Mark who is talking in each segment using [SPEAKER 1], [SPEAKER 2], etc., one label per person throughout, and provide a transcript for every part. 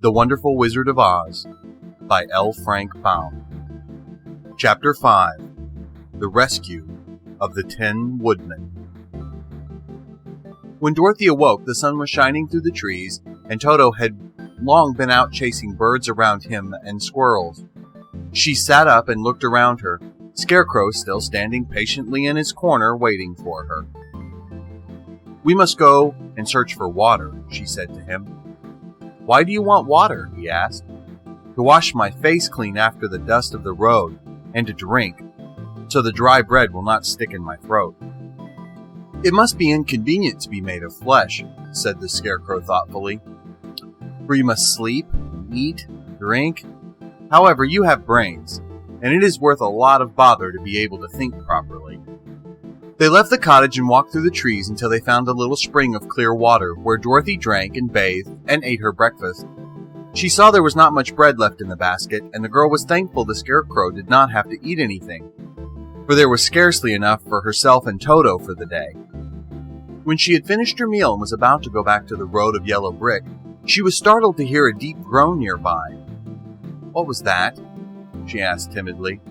[SPEAKER 1] The Wonderful Wizard of Oz by L. Frank Baum. Chapter 5. The Rescue of the Tin Woodman. When Dorothy awoke, the sun was shining through the trees, and Toto had long been out chasing birds around him and squirrels. She sat up and looked around her, Scarecrow still standing patiently in his corner waiting for her. "We must go and search for water," she said to him. "Why do you want water?" he asked. "To wash my face clean after the dust of the road, and to drink, so the dry bread will not stick in my throat." "It must be inconvenient to be made of flesh," said the Scarecrow thoughtfully, "for you must sleep, eat, drink. However, you have brains, and it is worth a lot of bother to be able to think properly." They left the cottage and walked through the trees until they found a little spring of clear water, where Dorothy drank and bathed and ate her breakfast. She saw there was not much bread left in the basket, and the girl was thankful the Scarecrow did not have to eat anything, for there was scarcely enough for herself and Toto for the day. When she had finished her meal and was about to go back to the road of yellow brick, she was startled to hear a deep groan nearby. "What was that?" she asked timidly.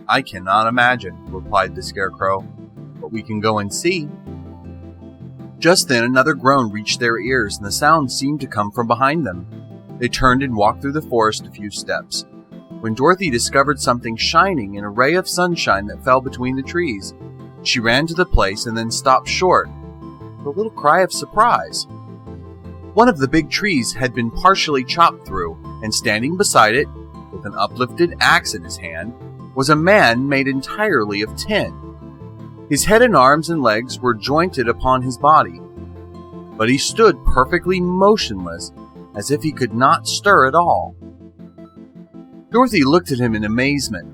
[SPEAKER 1] "I cannot imagine," replied the Scarecrow, "but we can go and see." Just then another groan reached their ears, and the sound seemed to come from behind them. They turned and walked through the forest a few steps, when Dorothy discovered something shining in a ray of sunshine that fell between the trees. She ran to the place and then stopped short, with a little cry of surprise. One of the big trees had been partially chopped through, and standing beside it, with an uplifted axe in his hand, was a man made entirely of tin. His head and arms and legs were jointed upon his body, but he stood perfectly motionless, as if he could not stir at all. Dorothy looked at him in amazement,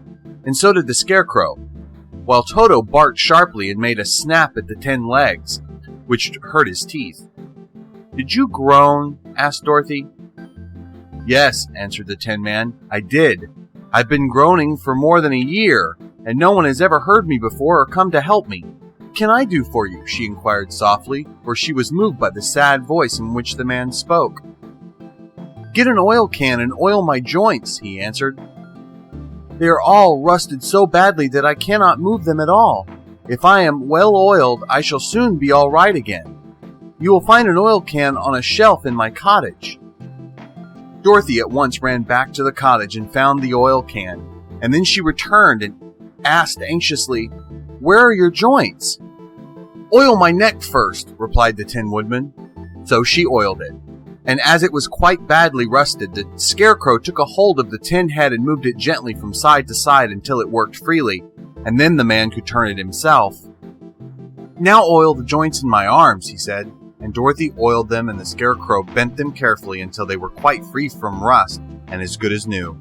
[SPEAKER 1] and so did the Scarecrow, while Toto barked sharply and made a snap at the tin legs, which hurt his teeth. "Did you groan?" asked Dorothy. "Yes," answered the Tin Man, "I did. I've been groaning for more than a year, and no one has ever heard me before or come to help me. What can I do for you?" she inquired softly, for she was moved by the sad voice in which the man spoke. "Get an oil can and oil my joints," he answered. "They are all rusted so badly that I cannot move them at all. If I am well oiled, I shall soon be all right again. You will find an oil can on a shelf in my cottage." Dorothy at once ran back to the cottage and found the oil can, and then she returned and asked anxiously, "Where are your joints?" "Oil my neck first," replied the Tin Woodman. So she oiled it, and as it was quite badly rusted, the Scarecrow took a hold of the tin head and moved it gently from side to side until it worked freely, and then the man could turn it himself. "Now oil the joints in my arms," he said, and Dorothy oiled them, and the Scarecrow bent them carefully until they were quite free from rust and as good as new.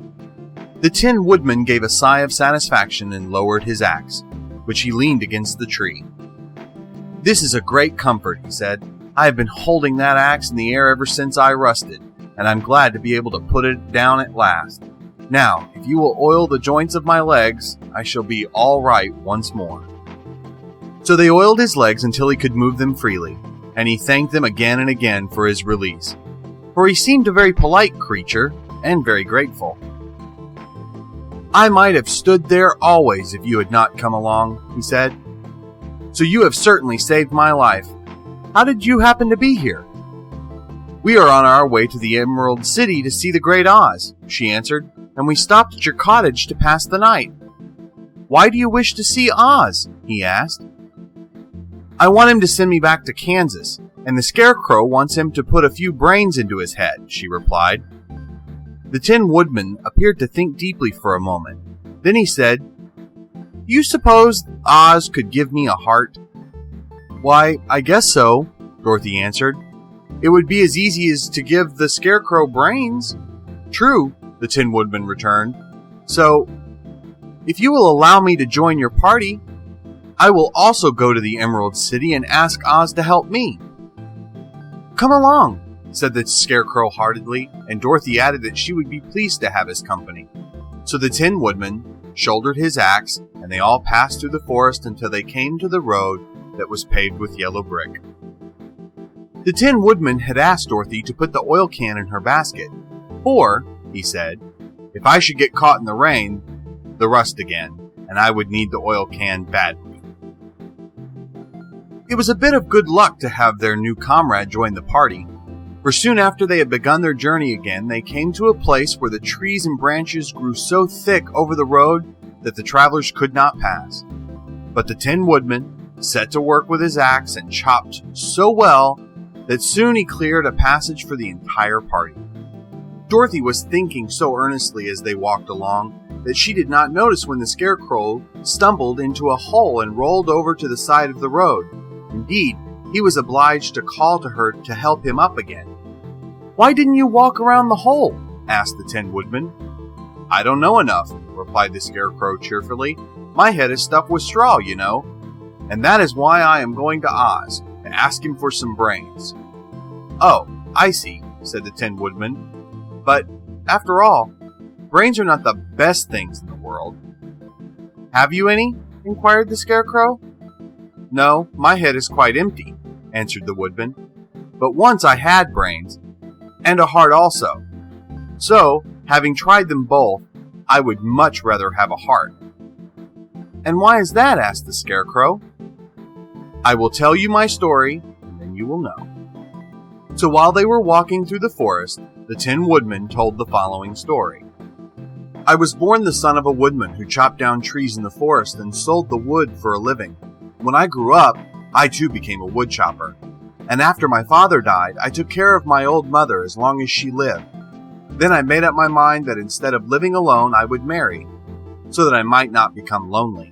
[SPEAKER 1] The Tin Woodman gave a sigh of satisfaction and lowered his axe, which he leaned against the tree. "This is a great comfort," he said. "I have been holding that axe in the air ever since I rusted, and I'm glad to be able to put it down at last. Now, if you will oil the joints of my legs, I shall be all right once more." So they oiled his legs until he could move them freely, and he thanked them again and again for his release, for he seemed a very polite creature and very grateful. "I might have stood there always if you had not come along," he said. "So you have certainly saved my life. How did you happen to be here?" "We are on our way to the Emerald City to see the Great Oz," she answered, "and we stopped at your cottage to pass the night." "Why do you wish to see Oz?" he asked. "I want him to send me back to Kansas, and the Scarecrow wants him to put a few brains into his head," she replied. The Tin Woodman appeared to think deeply for a moment. Then he said, "Do you suppose Oz could give me a heart?" "Why, I guess so," Dorothy answered. "It would be as easy as to give the Scarecrow brains." "True," the Tin Woodman returned. "So, if you will allow me to join your party, I will also go to the Emerald City and ask Oz to help me." "Come along," said the Scarecrow heartedly, and Dorothy added that she would be pleased to have his company. So the Tin Woodman shouldered his axe, and they all passed through the forest until they came to the road that was paved with yellow brick. The Tin Woodman had asked Dorothy to put the oil can in her basket, "For," he said, "if I should get caught in the rain, the rust again, and I would need the oil can badly." It was a bit of good luck to have their new comrade join the party, for soon after they had begun their journey again, they came to a place where the trees and branches grew so thick over the road that the travelers could not pass. But the Tin Woodman set to work with his axe and chopped so well that soon he cleared a passage for the entire party. Dorothy was thinking so earnestly as they walked along that she did not notice when the Scarecrow stumbled into a hole and rolled over to the side of the road. Indeed, he was obliged to call to her to help him up again. "Why didn't you walk around the hole?" asked the Tin Woodman. "I don't know enough," replied the Scarecrow cheerfully. "My head is stuffed with straw, you know. And that is why I am going to Oz, to ask him for some brains." "Oh, I see," said the Tin Woodman. "But, after all, brains are not the best things in the world." "Have you any?" inquired the Scarecrow. "No, my head is quite empty," answered the Woodman. "But once I had brains, and a heart also. So, having tried them both, I would much rather have a heart." "And why is that?" asked the Scarecrow. "I will tell you my story, and then you will know." So while they were walking through the forest, the Tin Woodman told the following story. "I was born the son of a woodman who chopped down trees in the forest and sold the wood for a living. When I grew up, I too became a wood chopper. And after my father died, I took care of my old mother as long as she lived. Then I made up my mind that instead of living alone, I would marry, so that I might not become lonely.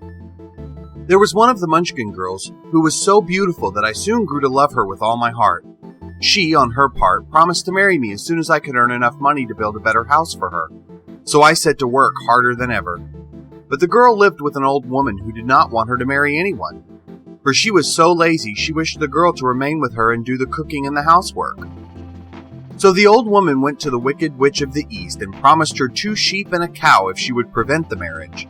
[SPEAKER 1] There was one of the Munchkin girls who was so beautiful that I soon grew to love her with all my heart. She, on her part, promised to marry me as soon as I could earn enough money to build a better house for her. So I set to work harder than ever. But the girl lived with an old woman who did not want her to marry anyone. For she was so lazy, she wished the girl to remain with her and do the cooking and the housework. So the old woman went to the Wicked Witch of the East and promised her 2 sheep and a cow if she would prevent the marriage.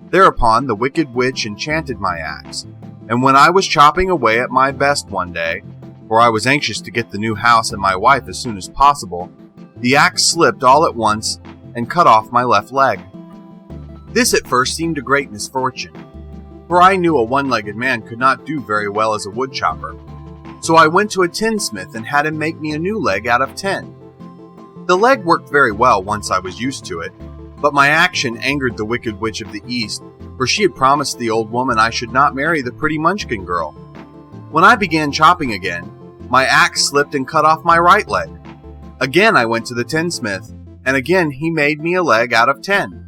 [SPEAKER 1] Thereupon the Wicked Witch enchanted my axe, and when I was chopping away at my best one day, for I was anxious to get the new house and my wife as soon as possible, the axe slipped all at once and cut off my left leg. This at first seemed a great misfortune, for I knew a one-legged man could not do very well as a wood chopper. So I went to a tinsmith and had him make me a new leg out of tin. The leg worked very well once I was used to it, but my action angered the Wicked Witch of the East, for she had promised the old woman I should not marry the pretty Munchkin girl. When I began chopping again, my axe slipped and cut off my right leg. Again I went to the tinsmith, and again he made me a leg out of tin.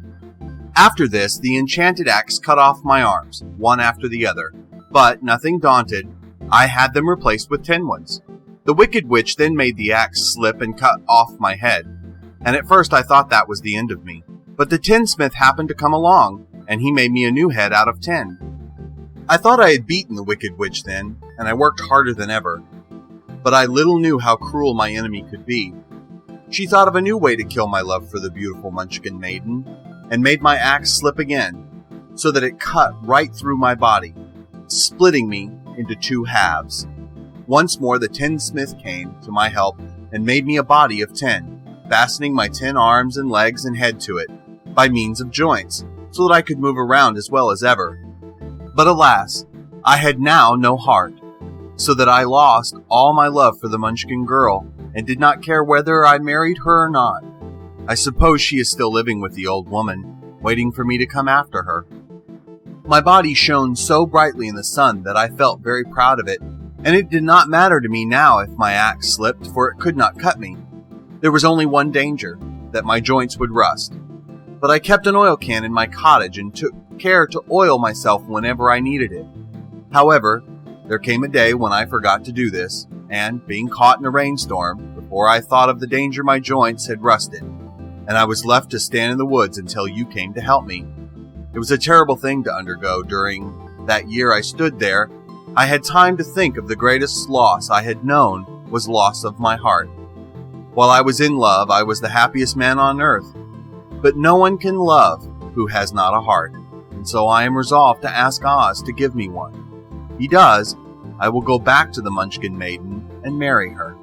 [SPEAKER 1] After this, the enchanted axe cut off my arms, one after the other, but, nothing daunted, I had them replaced with tin ones. The Wicked Witch then made the axe slip and cut off my head, and at first I thought that was the end of me. But the tinsmith happened to come along, and he made me a new head out of tin. I thought I had beaten the Wicked Witch then, and I worked harder than ever. But I little knew how cruel my enemy could be. She thought of a new way to kill my love for the beautiful Munchkin maiden, and made my axe slip again, so that it cut right through my body, splitting me into 2 halves. Once more the tinsmith came to my help and made me a body of tin, fastening my tin arms and legs and head to it, by means of joints, so that I could move around as well as ever. But alas, I had now no heart, so that I lost all my love for the Munchkin girl, and did not care whether I married her or not. I suppose she is still living with the old woman, waiting for me to come after her. My body shone so brightly in the sun that I felt very proud of it, and it did not matter to me now if my axe slipped, for it could not cut me. There was only one danger, that my joints would rust. But I kept an oil can in my cottage and took care to oil myself whenever I needed it. However, there came a day when I forgot to do this, and, being caught in a rainstorm, before I thought of the danger my joints had rusted, and I was left to stand in the woods until you came to help me. It was a terrible thing to undergo. During that year I stood there, I had time to think of the greatest loss I had known was loss of my heart. While I was in love, I was the happiest man on earth. But no one can love who has not a heart, and so I am resolved to ask Oz to give me one. If he does, I will go back to the Munchkin maiden and marry her.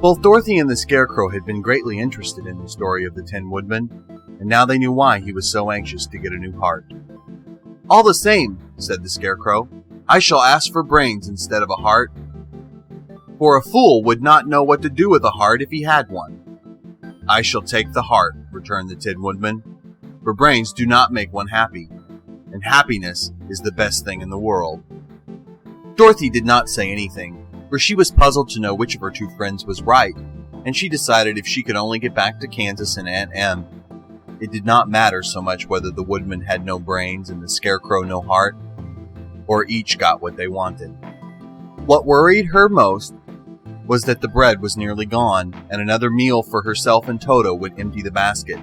[SPEAKER 1] Both Dorothy and the Scarecrow had been greatly interested in the story of the Tin Woodman, and now they knew why he was so anxious to get a new heart. "All the same," said the Scarecrow, "I shall ask for brains instead of a heart. For a fool would not know what to do with a heart if he had one." "I shall take the heart," returned the Tin Woodman, "for brains do not make one happy, and happiness is the best thing in the world." Dorothy did not say anything, for she was puzzled to know which of her two friends was right, and she decided if she could only get back to Kansas and Aunt Em, it did not matter so much whether the Woodman had no brains and the Scarecrow no heart, or each got what they wanted. What worried her most was that the bread was nearly gone, and another meal for herself and Toto would empty the basket.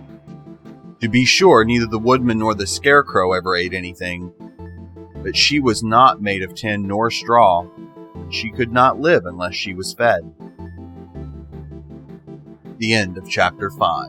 [SPEAKER 1] To be sure, neither the Woodman nor the Scarecrow ever ate anything, but she was not made of tin nor straw. She could not live unless she was fed. The end of chapter 5.